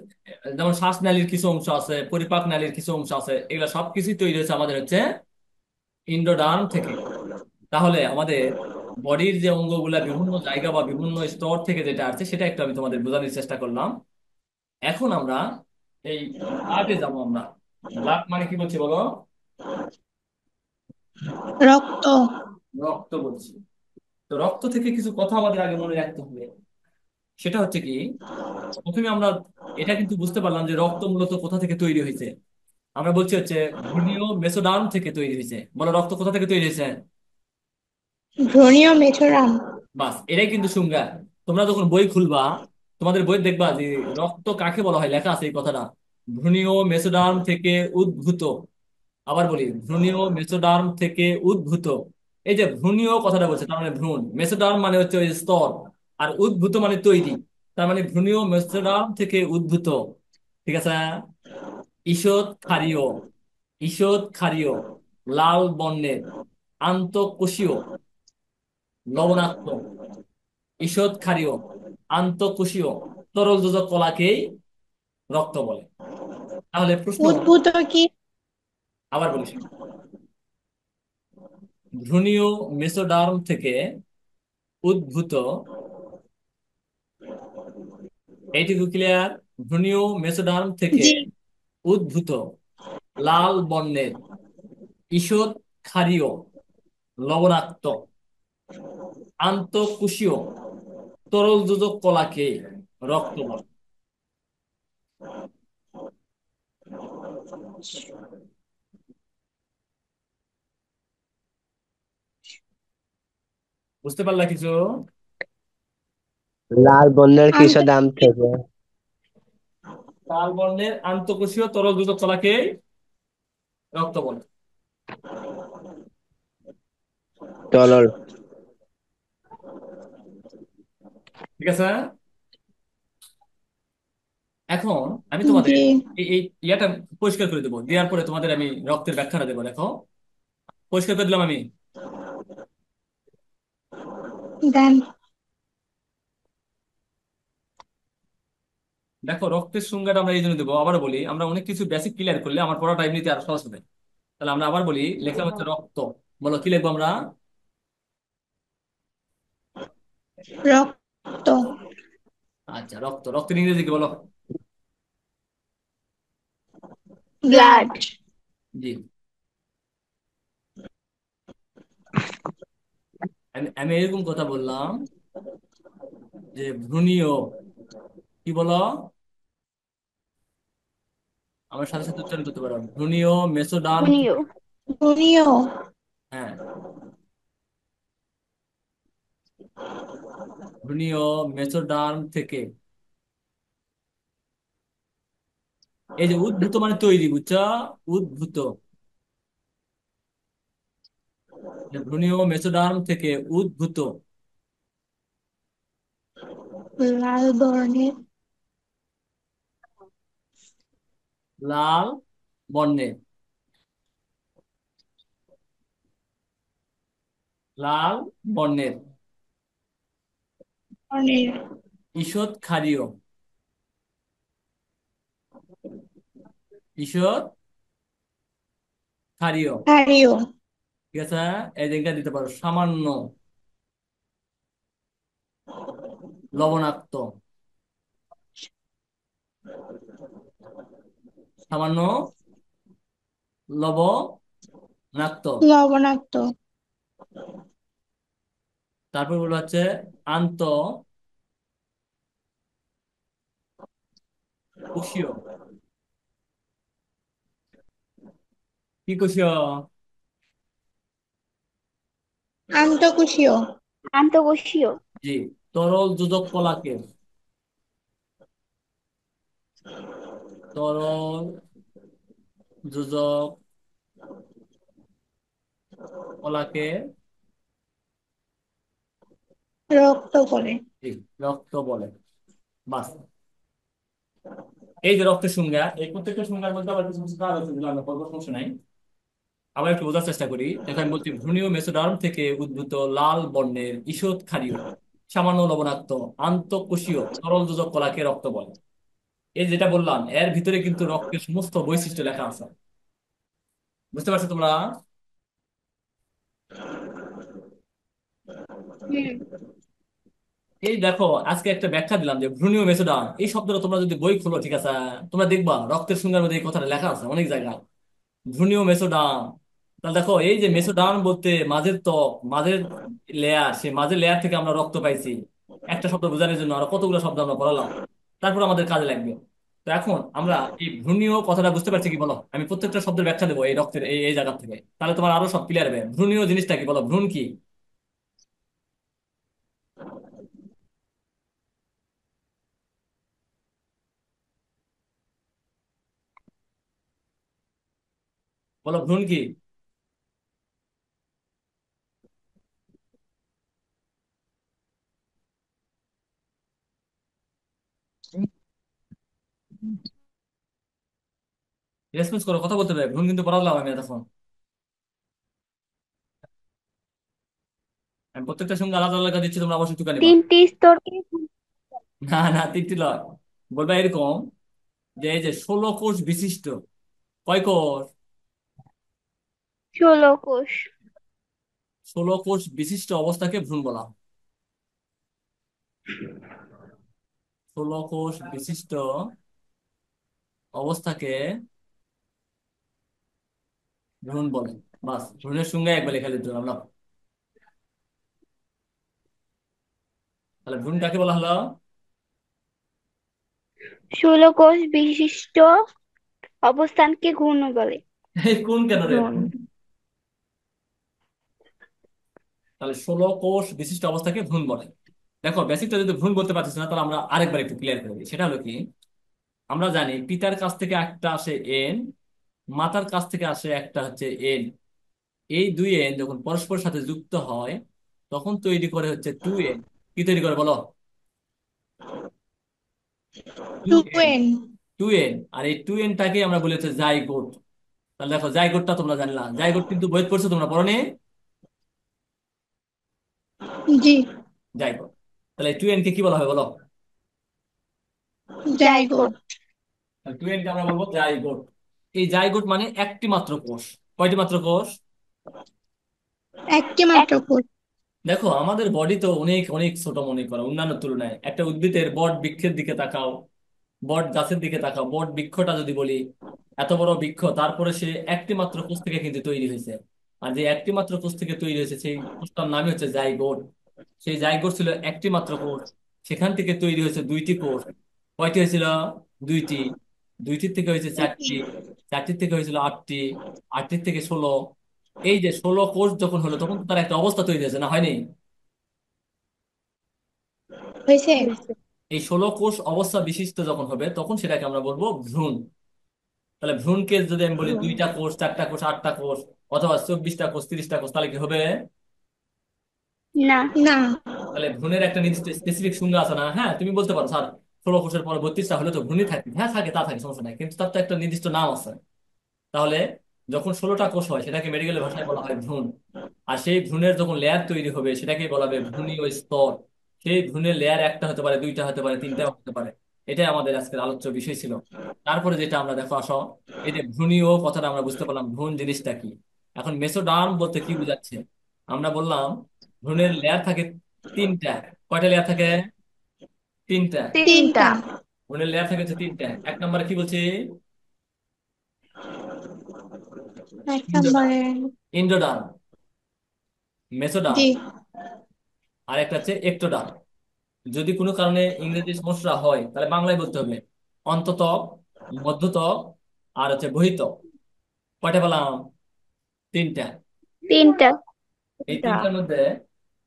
যেমন শ্বাসনালীর কিছু অংশ আছে, পরিপাক নালীর কিছু অংশ আছে, এগুলো সবকিছুই তৈরি হয়েছে আমাদের হচ্ছে ইন্ডোডার্ম থেকে। তাহলে আমাদের বডির যে অঙ্গগুলা বিভিন্ন জায়গা বা বিভিন্ন স্তর থেকে যেটা আছে সেটা একটু আমি তোমাদের বোঝানোর চেষ্টা করলাম। এখন আমরা এই ব্লাডে যাবো আমরা। ব্লাড মানে কি বলছি বলো? রক্ত। রক্ত বলছি। তো রক্ত থেকে কিছু কথা আমাদের আগে মনে রাখতে হবে। সেটা হচ্ছে কি, প্রথমে আমরা এটা কিন্তু বুঝতে পারলাম যে রক্ত মূলত কোথা থেকে তৈরি হয়েছে। আমরা বলছি হচ্ছে ভ্রূণীয় মেসোডার্ম থেকে তৈরি হয়েছে। বলো রক্ত কোথা থেকে তৈরি হয়েছে? ভ্রূণীয় মেছোরাম। বাস, এটাই কিন্তু সংজ্ঞা। তোমরা যখন বই খুলবা, তোমাদের বই দেখবা যে রক্ত কাকে বলা হয়, লেখা আছে এই কথাটা, ভ্রূণীয় মেসোডার্ম থেকে উদ্ভূত। আবার বলি, ভ্রূণীয় মেসোডার্ম থেকে উদ্ভূত। এই যে ভ্রূণীয় কথাটা বলছে, তার মানে ভ্রূণ, মেসোডার্ম মানে হচ্ছে ওই স্তর, আর উদ্ভূত মানে তৈরি। তার মানে ভ্রূণীয় মেসোডার্ম থেকে উদ্ভূত। ঠিক আছে? ঈষৎ ক্ষারীয়, ঈষৎ ক্ষারীয়, লাল বর্ণের, আন্তঃকোষীয়, লবণাক্ত, ঈষৎ ক্ষারীয়, আন্তঃকোষীয় তরল যোজক কলাকেই রক্ত বলে। তাহলে প্রশ্ন, উদ্ভূত কি? আবার বলি শোনো। ভ্রূণীয় মেসোডার্ম থেকে উদ্ভূত, এইটুকু ক্লিয়ার? ভ্রূণীয় মেসোডার্ম থেকে জি। উদ্ভূত, লাল বর্ণের, ঈষৎ ক্ষারীয়, লবণাক্ত, আন্তঃকোষীয় তরল যোজক কলাকে রক্ত বলে। বুঝতে পারলা কিছু? লাল বর্ণের আন্ত কিসের দাম থেকে? লাল বর্ণের আন্তঃকোষীয় তরল যোজক কলাকে রক্ত বলে। তরল। ঠিক আছে? এখন আমি তোমাদের জি। এই এই ইয়াটা পরিষ্কার করে দেবো, দেওয়ার পরে তোমাদের আমি রক্তের ব্যাখ্যাটা দেবো। দেখো, পরিষ্কার করে দিলাম আমি। দেন। দেখো, রক্তের সংজ্ঞাটা আমরা এই জন্য দেবো, আবার বলি, আমরা অনেক কিছু বেসিক ক্লিয়ার করলে আমার পড়াটা এমনিতে আরো সহজ হবে। তাহলে আমরা আবার বলি, লিখলাম হচ্ছে রক্ত। বলো কি লিখবো আমরা? রক্ত। আচ্ছা, রক্ত, রক্তের ইংরেজি কি বলো? ব্লাড। ব্লাড। জি। আমি এরকম কথা বললাম যে ভ্রূণীয়, কি বলো, আমার সাথে সাথে উচ্চারণ করতে পারো, ভ্রূণীয় মেসোডার্ম ভ্রূণীয়। থেকে। ভ্রূণীয়। হ্যাঁ, ভ্রূণীয় মেসোডার্ম থেকে। এই যে উদ্ভূত মানে তৈরি, বুঝছো? উদ্ভূত, যে ভ্রূণীয় মেসোডার্ম থেকে উদ্ভূত, লাল বর্ণের। লাল বর্ণের, লাল বর্ণের, বর্ণের। ঈষৎ ক্ষারীয়, ঈষৎ ক্ষারীয়। ক্ষারীয়। ঠিক আছে? এই জায়গা দিতে পারো সামান্য লবণাক্ত, সামান্য লবণাক্ত। লবণাক্ত। তারপর বলা হচ্ছে আন্ত কোষীয়। কি কোষীয়? আন্তঃকোষীয়। আন্তঃকোষীয়। জি। তরল যোজক কলাকে, তরল যোজক কলাকে রক্ত বলে। জি, রক্ত বলে। বাস, এই যে রক্তের সংজ্ঞা, এই প্রত্যেকটা সংজ্ঞার মধ্যে আবার কিছু কিছু কাজ আছে, যেগুলো আমরা পড়বো, সমস্যা নাই। আবার একটু বোঝার চেষ্টা করি। দেখো, আমি বলছি ভ্রূণীয় মেসোডার্ম থেকে উদ্ভূত, লাল বর্ণের, ঈষৎ ক্ষারীয়, সামান্য লবণাক্ত, আন্তঃকোষীয় তরল যোজক কলাকে রক্ত বলে। এই যেটা বললাম, এর ভিতরে কিন্তু রক্তের সমস্ত বৈশিষ্ট্য লেখা আছে। বুঝতে পারছো তোমরা? হুম। এই দেখো, আজকে একটা ব্যাখ্যা দিলাম যে ভ্রূণীয় মেসোডার্ম এই শব্দটা তোমরা যদি বই খোলো, ঠিক আছে, তোমরা দেখবা রক্তের সংজ্ঞার মধ্যে এই কথাটা লেখা আছে অনেক জায়গায়, ভ্রূণীয় মেসোডার্ম। তাহলে দেখো, এই যে মেসোডার্ম বলতে মাঝের ত্বক, মাঝের লেয়ার, সেই মাঝের লেয়ার থেকে আমরা রক্ত পাইছি। একটা শব্দ বোঝানোর জন্য আরো কতগুলো শব্দ আমরা পড়ালাম, তারপর আমাদের কাজে লাগবে। তো এখন আমরা এই ভ্রূণীয় কথাটা বুঝতে পারছি কি বলো? আমি প্রত্যেকটা শব্দের ব্যাখ্যা দেবো এই রক্তের এই এই জায়গা থেকে, তাহলে তোমার আরো সব ক্লিয়ার হবে। ভ্রূণীয় জিনিসটা কি বলো? ভ্রূণ কি? বলো ভ্রূণ কি? রেসপন্স করো, কথা বলতে হবে। ভ্রূণ কিন্তু পড়ালাম আমি এতক্ষণ। আমি প্রত্যেকটা সঙ্গে আলাদা আলাদা দিচ্ছি, তোমরা অবশ্যই টুকা নিবা। তিনটি স্তরকে না না, তিনটি লয়। বলবা এরকম যে এই যে 16 কোষ বিশিষ্ট, কয় কোষ? 16 কোষ। 16 কোষ বিশিষ্ট অবস্থাকে ভ্রূণ বলা হয়। 16 কোষ বিশিষ্ট অবস্থাকে ভ্রূণ বলে। বাস, ভ্রূণের সঙ্গে একবার লেখা দিতে আমরা। তাহলে ভ্রূণ কাকে বলা হলো? 16 কোষ বিশিষ্ট অবস্থানকে ঘূর্ণ বলে। এই কোন কেন রে? ভ্রূণ। তাহলে 16 কোষ বিশিষ্ট অবস্থাকে ভ্রূণ বলে। দেখো, বেসিকটা যদি ভ্রূণ বলতে পারছিস না, তাহলে আমরা আরেকবার একটু ক্লিয়ার করে দিই। সেটা হলো কি, আমরা জানি পিতার কাছ থেকে একটা আসে এন, মাতার কাছ থেকে আসে একটা হচ্ছে এন। এই দুই এন যখন পরস্পরের সাথে যুক্ত হয়, তখন তৈরি করে হচ্ছে টু এন। কি তৈরি করে বলো? Two two N. N. Two N, আর এই টু এনটাকে আমরা বলি হচ্ছে জাইগোট। তাহলে দেখো, জাইগোটটা তোমরা জানলা, জাইগোট কিন্তু বই পড়ছো তোমরা, পড়োনি? জি। জাইগোট। তাহলে টু এন কে কি বলা হয় বলো? জাইগোট। টু এন কে আমরা বলবো জাইগোট। এই জাইগোট মানে একটি মাত্র কোষ। কয়টি মাত্র কোষ? একটি মাত্র কোষ। দেখো, আমাদের বডি তো অনেক অনেক ছোট মনে করো অন্যান্য তুলনায়। একটা উদ্ভিদের বট বৃক্ষের দিকে তাকাও, বট গাছের দিকে তাকাও, বট বৃক্ষটা যদি বলি, এত বড় বৃক্ষ, তারপরে সে একটি মাত্র কোষ থেকে কিন্তু তৈরি হয়েছে। আর যে একটি মাত্র কোষ থেকে তৈরি হয়েছে, সেই কোষটার নামই হচ্ছে জাইগোট। সেই জাইগোট ছিল একটি মাত্র কোষ, সেখান থেকে তৈরি হয়েছে দুইটি কোষ। কয়টি হয়েছিল? দুইটি। দুইটির থেকে হয়েছে চারটি, চারটির থেকে হয়েছিল আটটি, আটটির থেকে 16। এই যে 16 কোষ যখন হলো, তখন তো তার একটা অবস্থা তৈরি হয়েছে, না হয়নি? হয়েছে। এই 16 কোষ অবস্থা বিশিষ্ট যখন হবে, তখন সেটাকে আমরা বলবো ভ্রূণ। তাহলে ভ্রূণকে যদি আমি বলি দুইটা কোষ, চারটা কোষ, আটটা কোষ, অথবা 24টা কোষ, 30টা কোষ, তাহলে কি হবে? না। না। তাহলে ভ্রূণের একটা নির্দিষ্ট স্পেসিফিক সংজ্ঞা আছে না? হ্যাঁ, তুমি বলতে পারো স্যার 16 কোষের পরে 32টা হলে তো ভ্রূণই থাকে। হ্যাঁ থাকে, তা থাকে, সমস্যা নাই, কিন্তু তার তো একটা নির্দিষ্ট নাম আছে। তাহলে যখন 16টা কোষ হয়, সেটাকে মেডিকেলের ভাষায় বলা হয় ভ্রূণ। আর সেই ভ্রূণের যখন লেয়ার তৈরি হবে, সেটাকে বলা হবে ভ্রূণীয় স্তর। সেই ভ্রূণের লেয়ার একটা হতে পারে, দুইটা হতে পারে, তিনটাও হতে পারে। এটাই আমাদের আজকের আলোচ্য বিষয় ছিল। তারপরে যেটা আমরা দেখো আসো, এই যে ভ্রূণীয় কথাটা আমরা বুঝতে পারলাম, ভ্রূণ জিনিসটা কি। এখন মেসোডার্ম বলতে কি বোঝাচ্ছে? আমরা বললাম ভ্রূণের লেয়ার থাকে তিনটা। কয়টা লেয়ার থাকে? তিনটা। তিনটা। তিনটা। ভ্রূণের লেয়ার থাকে হচ্ছে তিনটা। এক নম্বরে কি বলছি? এক নম্বরে। ইন্ডোডার্ম, মেসোডার্ম, জি। আর একটা হচ্ছে একটোডার্ম। যদি কোনো কারণে ইংরেজি সমস্যা হয়, তাহলে বাংলায় বলতে হবে অন্ততক, মধ্যতক, আর হচ্ছে বহিতক। কয়টা বললাম? তিনটা। তিনটা। এই তিনটার মধ্যে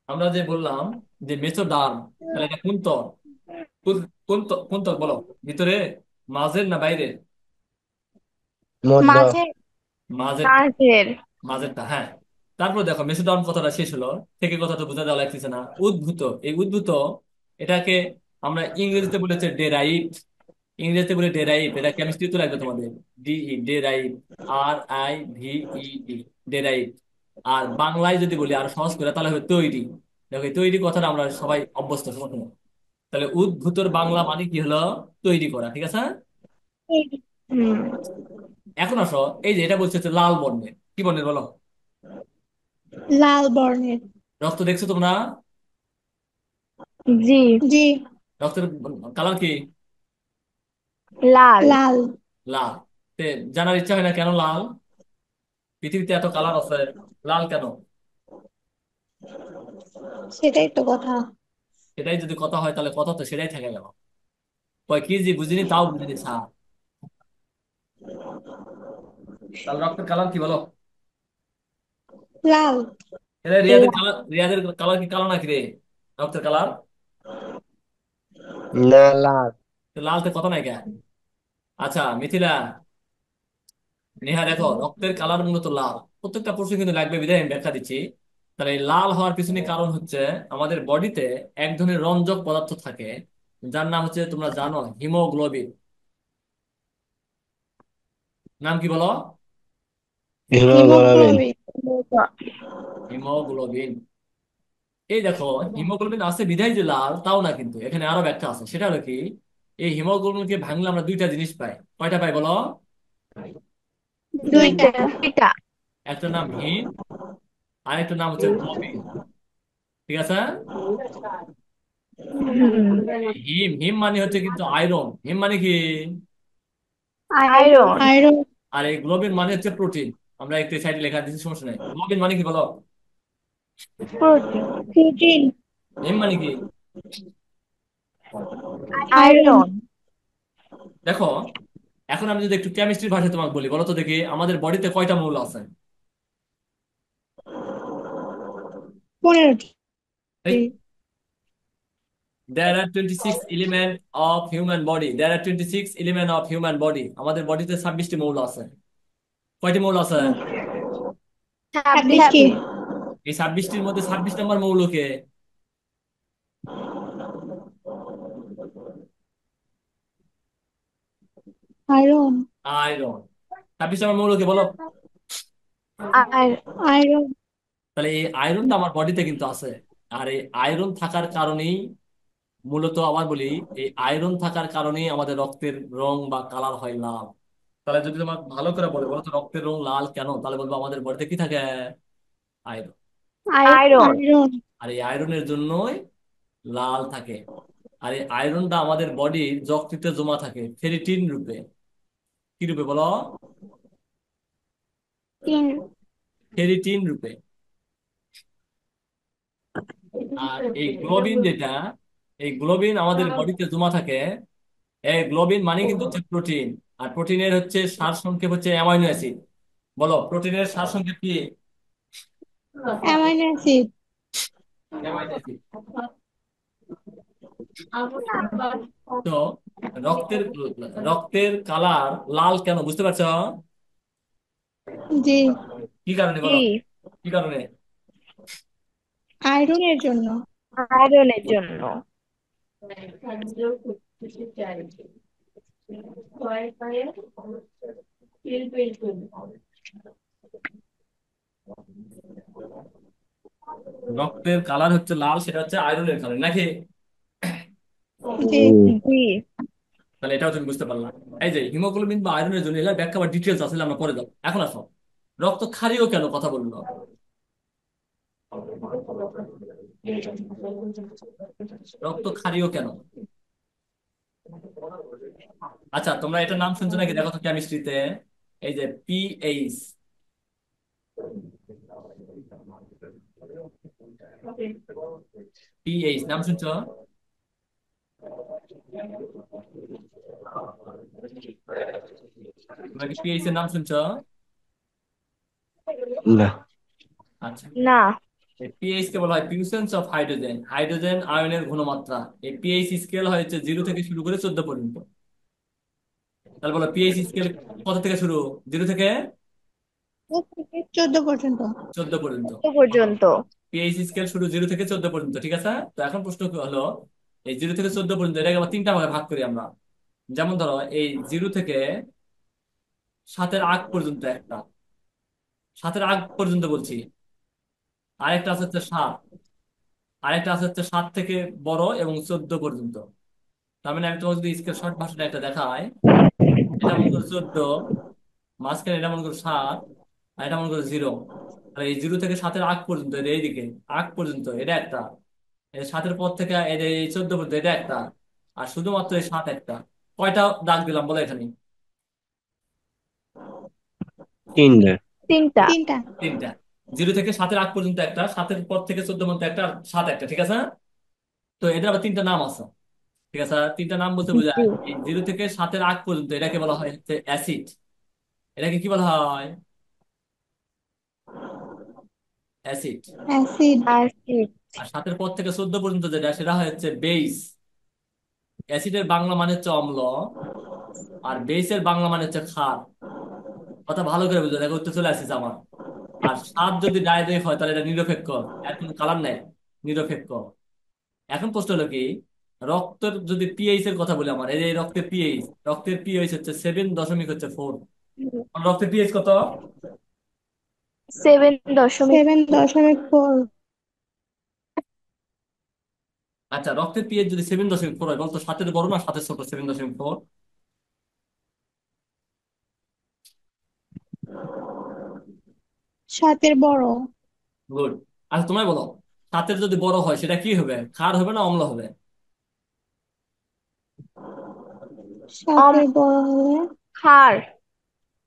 আমরা যে বললাম যে মেসোডার্ম, তাহলে এটা কোন তল? কোন কোন তল বলো? ভিতরে, মাঝের, না বাইরে? মধ্য। মাঝে। মাঝের। মাঝের। মাঝেরটা, হ্যাঁ। তারপর দেখো, মেসোডার্ম কথাটা শেষ হলো, থেকে কথাটা বোঝা যাওয়া লাগতেছে না। উদ্ভূত, এই উদ্ভূত, এটাকে আমরা ইংরেজিতে বলেছে ডেরাইভ। ইংরেজিতে বলে ডেরাইভ, এটা কেমিস্ট্রি তো লাগবে তোমাদের। D E, derive. RIVED, derive. আর বাংলায় যদি বলি আর সহজ করে, তাহলে হবে তৈরি। দেখো, এই তৈরি কথাটা আমরা সবাই অভ্যস্ত সমস্ত। তাহলে উদ্ভূতর বাংলা মানে কি হলো? তৈরি করা, ঠিক আছে? হুম। এখন আসো, এই যে এটা বলছে হচ্ছে লাল বর্ণের, কি বর্ণের বলো? লাল বর্ণের। রক্ত দেখছো তোমরা? জি। জি। রক্তের কালার কি? লাল। লাল। লাল। তে জানার ইচ্ছা হয় না কেন লাল? পৃথিবীতে এত কালার আছে, লাল কেন? সেটাই তো কথা। সেটাই যদি কথা হয় তাহলে কথা তো সেটাই থেকে গেল। কয় কি যে বুঝিনি তাও বুঝিনি স্যার। তাহলে রক্তের কালার কি বলো? লাল। এরে রিয়াদের কালার কি কালো নাকি রে? রক্তের কালার না, লাল। লালতে কথা নাই কেন? আচ্ছা মিথিলা, নেহা, দেখো রক্তের কালার মূলত লাল। প্রত্যেকটা প্রশ্ন কিন্তু লাগবে বিধায় আমি ব্যাখ্যা দিচ্ছি। তাহলে এই লাল হওয়ার পিছনে কারণ হচ্ছে আমাদের বডিতে এক ধরনের রঞ্জক পদার্থ থাকে, যার নাম হচ্ছে, তোমরা জানো, হিমোগ্লোবিন। নাম কি বলো? হিমোগ্লোবিন। হিমোগ্লোবিন। হিমোগ্লোবিন। এই দেখো, হিমোগ্লোবিন আছে বিধায় যে লাল তাও না, কিন্তু এখানে আরো ব্যাখ্যা আছে। সেটা হলো কি, এই হিমোগ্লোবিনকে ভাঙলে আমরা দুইটা জিনিস পাই। কয়টা পাই বলো? দুইটা। দুইটা। একটা নাম হিম, আর একটা নাম হচ্ছে গ্লোবিন। ঠিক আছে? এই হিম হিম মানে হচ্ছে কিন্তু আয়রন। হিম মানে কি? আয়রন। আয়রন। আর এই গ্লোবিন মানে হচ্ছে প্রোটিন। আমরা একটু সাইডে লেখা দিচ্ছি, সমস্যা নেই। গ্লোবিন মানে কি বলো? প্রোটিন। প্রোটিন। হিম মানে কি? আয়রন। আয়রন। দেখো, এখন আমি যদি একটু কেমিস্ট্রির ভাষায় তোমাকে বলি, বলো তো দেখি আমাদের বডিতে কয়টা মৌল আছে? 15টি। There are 26 element of human body. There are 26 element of human body. আমাদের বডিতে 26টি মৌল আছে। কয়টি মৌল আছে? 26। 26টি। এই 26টির মধ্যে 26 নম্বর মৌলকে আয়রন। আয়রন। 26 নম্বর মৌলকে বলো। আর আয়রন। তাহলে এই আয়রনটা আমার বডিতে কিন্তু আছে। আর এই আয়রন থাকার কারণেই, মূলত আবার বলি, এই আয়রন থাকার কারণেই আমাদের রক্তের রং বা কালার হয় লাল। তাহলে যদি তোমাকে ভালো করে বলে, বলো তো রক্তের রং লাল কেন, তাহলে বলবো আমাদের বডিতে কি থাকে? আয়রন। আয়রন। আয়রন। আর এই আয়রনের জন্যই লাল থাকে। আর এই আয়রনটা আমাদের বডির যকৃতে জমা থাকে ফেরিটিন রূপে। কি রূপে বলো? তিন। ফেরিটিন রূপে। আর এই গ্লোবিন যেটা, এই গ্লোবিন আমাদের বডিতে জমা থাকে। এই গ্লোবিন মানে কিন্তু হচ্ছে প্রোটিন। আর প্রোটিনের হচ্ছে সার সংক্ষেপ হচ্ছে অ্যামাইনো অ্যাসিড। বলো, প্রোটিনের সার সংক্ষেপ কি? Amino acid. Amino acid. তো রক্তের রক্তের কালার লাল কেন, বুঝতে পারছো? জি। কি কারণে জি। বলো? কি কারণে? আয়রনের জন্য। আয়রনের জন্য। রক্তের কালার হচ্ছে লাল, সেটা হচ্ছে আয়রনের কারণে নাকি? জি। জি। তাহলে এটাও তুমি বুঝতে পারলা। এই যে হিমোগ্লোবিন বা আয়রনের জন্য এগুলা ব্যাখ্যা বা ডিটেলস আছে, আমরা পরে যাবো। এখন আসো, রক্ত ক্ষারীয় কেন, কথা বললো। রক্ত ক্ষারীয় কেন? আচ্ছা, তোমরা এটার নাম শুনছো নাকি দেখো তো কেমিস্ট্রিতে। এই যে পিএইচ, পিএইচ নাম শুনছো? তোমরা কি পিএইচ এর নাম শুনছো? না। আচ্ছা, না। পিএইচ কে বলা হয় পিউসেন্স অফ হাইড্রোজেন, হাইড্রোজেন আয়নের ঘনমাত্রা। এই পিএইচ স্কেল হয়েছে 0 থেকে শুরু করে 14 পর্যন্ত। তাহলে বলো পিএইচ স্কেল কত থেকে শুরু? 0 থেকে 1 থেকে 14 পর্যন্ত। 14 পর্যন্ত। কত পর্যন্ত? পিএইচ স্কেল শুরু 0 থেকে 14 পর্যন্ত, ঠিক আছে? তো এখন প্রশ্ন হলো, এই 0 থেকে 14 পর্যন্ত এটাকে আবার তিনটা ভাগে ভাগ করি আমরা। যেমন ধরো, এই 0 থেকে 7-এর আগ পর্যন্ত একটা, 7-এর আগ পর্যন্ত বলছি। আরেকটা আছে হচ্ছে 7। আরেকটা আছে হচ্ছে 7 থেকে বড় এবং 14 পর্যন্ত। তার মানে আমি তোমাকে যদি স্কেল শর্ট ভার্সনটা একটা দেখাই, এটা মনে করো 14, মাঝখানে এটা মনে করো 7, আর এটা মনে করো 0। আর এই 0 থেকে 7-এর আগ পর্যন্ত, এইদিকে আগ পর্যন্ত এটা একটা। এই 7-এর পর থেকে এই যে এই 14 পর্যন্ত এটা একটা, আর শুধুমাত্র এই 7 একটা। কয়টা দাগ দিলাম বলো এখানে? তিনটে। তিনটা। তিনটা। তিনটা। 0 থেকে 7-এর আগ পর্যন্ত একটা, 7-এর পর থেকে 14 পর্যন্ত একটা, আর 7 একটা, ঠিক আছে? তো এদের আবার তিনটা নাম আছে। ঠিক আছে, তিনটা নাম বলতে বোঝায় জি। এই 0 থেকে 7-এর আগ পর্যন্ত এটাকে বলা হয় হচ্ছে অ্যাসিড। এটাকে কি বলা হয়? অ্যাসিড। অ্যাসিড। অ্যাসিড। আর 7-এর পর থেকে 14 পর্যন্ত যেটা সেটা হয় হচ্ছে বেস। অ্যাসিডের বাংলা মানে হচ্ছে অম্ল, আর বেসের বাংলা মানে হচ্ছে ক্ষার। কথা ভালো করে বুঝো, দেখো উত্তর চলে আসছে আমার। আর স্বাদ যদি ডায়রিক হয় তাহলে এটা নিরপেক্ষ, এর কোনো কালার নাই, নিরপেক্ষ। এখন প্রশ্ন হলো কি, রক্তের যদি পিএইচ এর কথা বলি, আমার এই যে রক্তের পিএইচ, রক্তের পিএইচ হচ্ছে 7.4। রক্তের পিএইচ কত? 7.4। 7.4। আচ্ছা, রক্তের পিএইচ যদি 7.4 হয়, বলতো 7-এর বড় না 7-এর ছোট 7.4? 7-এর বড়। গুড। আচ্ছা তোমায় বলো, 7-এর যদি বড় হয় সেটা কি হবে, ক্ষার হবে না অম্ল হবে? 7-এর বড় হলে ক্ষার।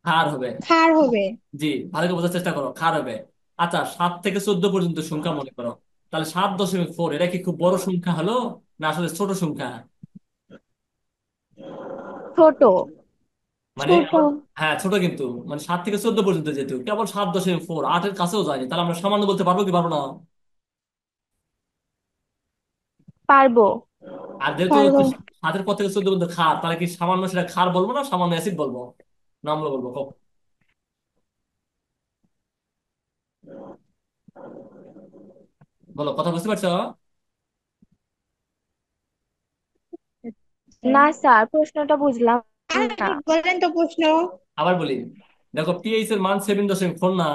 ক্ষার হবে। ক্ষার হবে। জি, ভালো করে বোঝার চেষ্টা করো, খার হবে। আচ্ছা, 7 থেকে 14 পর্যন্ত সংখ্যা মনে করো, তাহলে 7.4 এটা কি খুব বড় সংখ্যা হলো, না আসলে ছোট সংখ্যা? ছোট। মানে ছোট। হ্যাঁ ছোট, কিন্তু মানে 7 থেকে 14 পর্যন্ত যেহেতু কেবল 7.4, 8-এর কাছেও যায়নি, তাহলে আমরা সামান্য বলতে পারবো কি পারবো না? পারবো। আর যেহেতু পারবো। 7-এর পর থেকে 14 পর্যন্ত খার, তাহলে কি সামান্য সেটা খার বলবো না সামান্য অ্যাসিড বলবো, না অম্ল বলবো? বলো, কথা বুঝতে পারছো? না স্যার, প্রশ্নটা বুঝলাম আর না। বলেন তো প্রশ্ন। আবার বলি, দেখো পিএইচ এর মান 7.4 না,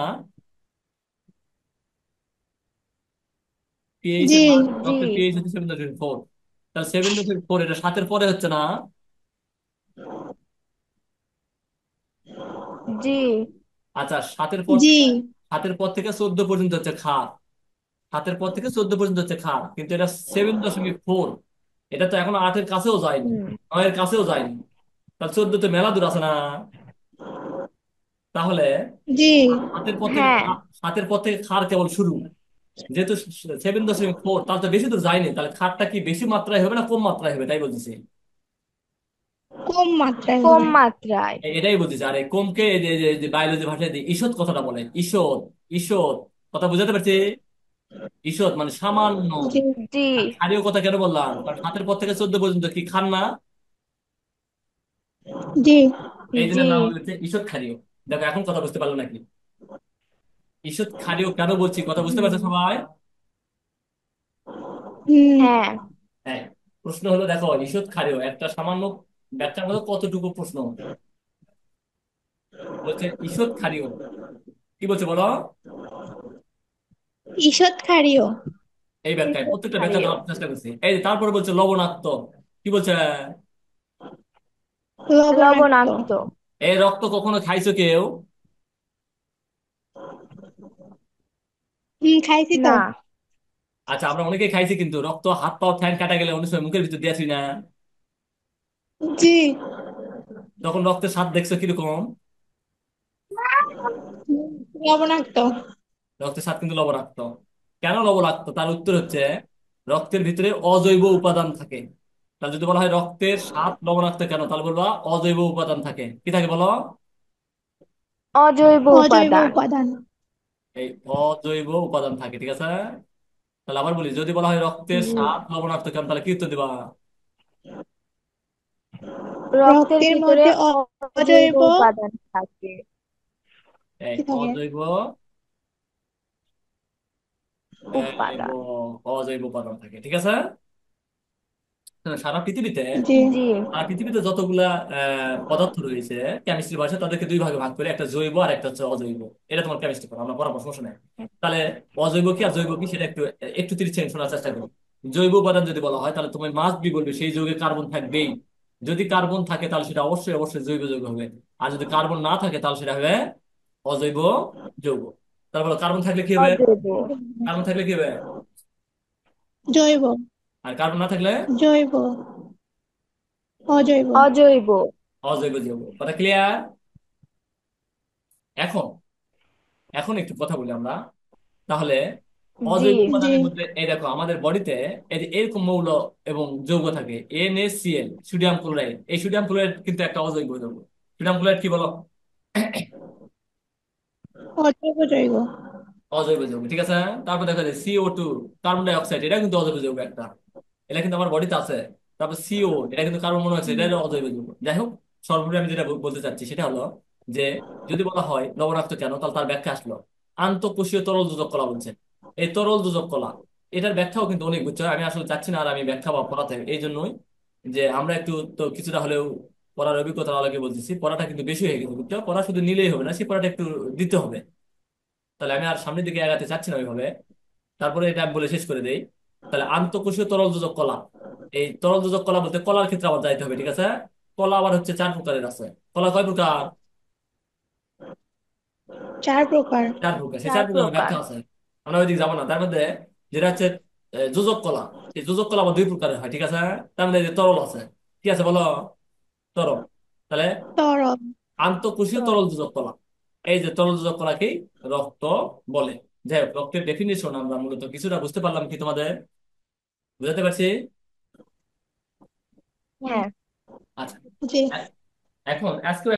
পিএইচ জি। এর মান, জি। রক্তের পিএইচ হচ্ছে 7.4। তাহলে 7.4 এটা 7-এর পরে হচ্ছে না? জি। আচ্ছা, 7-এর পর জি। থেকে 14 পর্যন্ত হচ্ছে ক্ষার। 7-এর পর থেকে 14 পর্যন্ত হচ্ছে ক্ষার, কিন্তু এটা 7.4। এটা তো এখনো 8-এর কাছেও যায়নি, হুম। 9-এর কাছেও যায়নি। তাহলে 14 তো মেলা দূর আছে না? তাহলে জি। 7-এর পর থেকে হ্যাঁ। 7-এর পর থেকে ক্ষার কেবল শুরু। যেহেতু 7.4, তাহলে তো বেশি দূর যায়নি, তাহলে ক্ষারটা কি বেশি মাত্রায় হবে না কম মাত্রায় হবে, তাই বলতেছি। কম মাত্রায় কম হবে। মাত্রায়। এটাই বলতেছি। আর এই কমকে এই যে বায়োলজি ভাষায় যে ঈষৎ কথাটা বলে, ঈষৎ। ঈষৎ কথা বুঝাতে পারছি? ঈষৎ মানে সামান্য। জি। জি। আর ক্ষারীয় কথা কেন বললাম, কারণ 7-এর পর থেকে 14 পর্যন্ত কি খান না, জি। এই জি। দিনের নাম হচ্ছে ঈষৎ ক্ষারীয়। দেখো এখন কথা বুঝতে পারলো নাকি? ঈষৎ ক্ষারীয় কেন বলছি, কথা বুঝতে হুম। পারছো সবাই? হুম। হ্যাঁ। হ্যাঁ। প্রশ্ন হলো, দেখো ঈষৎ ক্ষারীয় একটা সামান্য ব্যাখ্যার মতো কতটুকু প্রশ্ন বলছে, ঈষৎ ক্ষারীয় কি বলছে বলো? ঈষৎ ক্ষারীয়। এই ব্যাখ্যায় ঈষৎ প্রত্যেকটা ব্যাখ্যা ক্ষারীয়। দেওয়ার চেষ্টা করছি। এই যে তারপরে বলছে লবণাক্ত, কি বলছে? লবণাক্ত। লবণাক্ত। এই রক্ত কখনো খাইছো কেউ? হুম, খাইছি তো। না। আচ্ছা, আমরা অনেকেই খাইছি, কিন্তু রক্ত হাত পাও ঠ্যাং কাটা গেলে অনেক সময় মুখের ভিতর দিয়েছি না, জি। তখন রক্তের স্বাদ দেখছো কিরকম? লবণাক্ত। রক্তের স্বাদ কিন্তু লবণাক্ত। কেন লবণাক্ত, তার উত্তর হচ্ছে রক্তের ভিতরে অজৈব উপাদান থাকে। তাহলে যদি বলা হয় রক্তের স্বাদ লবণাক্ত কেন, তাহলে বলবা অজৈব উপাদান থাকে। কি থাকে বলো? অজৈব অজৈব উপাদান। উপাদান। এই অজৈব উপাদান থাকে, ঠিক আছে? তাহলে আবার বলি, যদি বলা হয় রক্তের জি। স্বাদ লবণাক্ত কেন, তাহলে কি উত্তর দিবা? রক্তের রক্তের ভিতরে মধ্যে অজৈব অজৈব উপাদান থাকে। এই কি থাকে? অজৈব, উপাদান। অজৈব উপাদান থাকে, ঠিক আছে? সারা পৃথিবীতে, জি। জি। সারা পৃথিবীতে যতগুলা পদার্থ রয়েছে, কেমিস্ট্রি ভাষায় তাদেরকে দুই ভাগে ভাগ করে, একটা জৈব আর একটা হচ্ছে অজৈব। এটা তোমার কেমিস্ট্রি পড়া, আমরা পড়াবো, সমস্যা নেই। তাহলে অজৈব কি আর জৈব কি সেটা একটু একটু 30 সেকেন্ড শোনার চেষ্টা করি। জৈব উপাদান যদি বলা হয়, তাহলে তুমি মাস্ট বি বলবে সেই যৌগে কার্বন থাকবেই। যদি কার্বন থাকে তাহলে সেটা অবশ্যই অবশ্যই জৈব যৌগ হবে। আর যদি কার্বন না থাকে তাহলে সেটা হবে অজৈব যৌগ। তারপর কার্বন থাকলে কি হবে? অজৈব। কার্বন থাকলে কি হবে? জৈব। আর কার্বন না থাকলে জৈব। অজৈব। অজৈব। অজৈব যৌগ। কথা ক্লিয়ার? এখন এখন একটু কথা বলি আমরা তাহলে। জি। অজৈব জি। উপাদানের মধ্যে এই দেখো আমাদের বডিতে এই যে এরকম মৌল এবং যৌগ থাকে, NaCl, সোডিয়াম ক্লোরাইড। এই সোডিয়াম ক্লোরাইড কিন্তু একটা অজৈব যৌগ। সোডিয়াম ক্লোরাইড কি বলো? অজৈব জৈব। অজৈব যৌগ, ঠিক আছে। তারপর দেখা যায় CO2, কার্বন ডাই অক্সাইড, এটা কিন্তু অজৈব যৌগ একটা। এটা কিন্তু আমার বডিতে আছে। তারপর CO, এটা কিন্তু কার্বন মনোক্সাইড, এটা অজৈব যৌগ। যাই হোক, সর্বোপরি আমি যেটা বলতে চাচ্ছি সেটা হলো যে যদি বলা হয় লবণাক্ত কেন, তাহলে তার ব্যাখ্যা আসলো আন্তঃকোষীয় তরল যোজক কলা বলছে। এই তরল যোজক কলা, এটার ব্যাখ্যাও কিন্তু অনেক, বুঝছো। আমি আসলে চাচ্ছি না আর আমি ব্যাখ্যা বা পড়াতে, এই জন্যই যে আমরা একটু তো কিছুটা হলেও পড়ার অভিজ্ঞতার আলোকে বলতেছি। পড়াটা কিন্তু বেশি হয়ে গেছে, বুঝছো। পড়া শুধু নিলেই হবে না, সেই পড়াটা একটু দিতে হবে। তাহলে আমি আর সামনের দিকে আগাতে চাচ্ছি না ওইভাবে। তারপরে এটা আমি বলে শেষ করে দেই। তাহলে আন্তঃকোষীয় তরল যোজক কলা, এই তরল যোজক কলা বলতে কলার ক্ষেত্রে আবার যাইতে হবে, ঠিক আছে। কলা আবার হচ্ছে 4 প্রকারের আছে। কলা কয় প্রকার? 4 প্রকার। 4 প্রকার। সেই চার 4 প্রকারের প্রকার। ব্যাখ্যা আছে। আমরা ওইদিকে যাবো না। তার মধ্যে যেটা হচ্ছে যোজক কলা, এই যোজক কলা আবার 2 প্রকারের হয়, ঠিক আছে। তার মধ্যে এই যে তরল আছে, কি আছে বলো? তরল। তাহলে তরল। আন্তঃকোষীয় তরল যোজক কলা, এই যে তরল যোজক কলাকেই রক্ত বলে। যাই হোক, রক্তের ডেফিনেশন আমরা মূলত কিছুটা বুঝতে পারলাম, কি তোমাদের বুঝাতে পারছি? হ্যাঁ। আচ্ছা। জি। এখন আজকে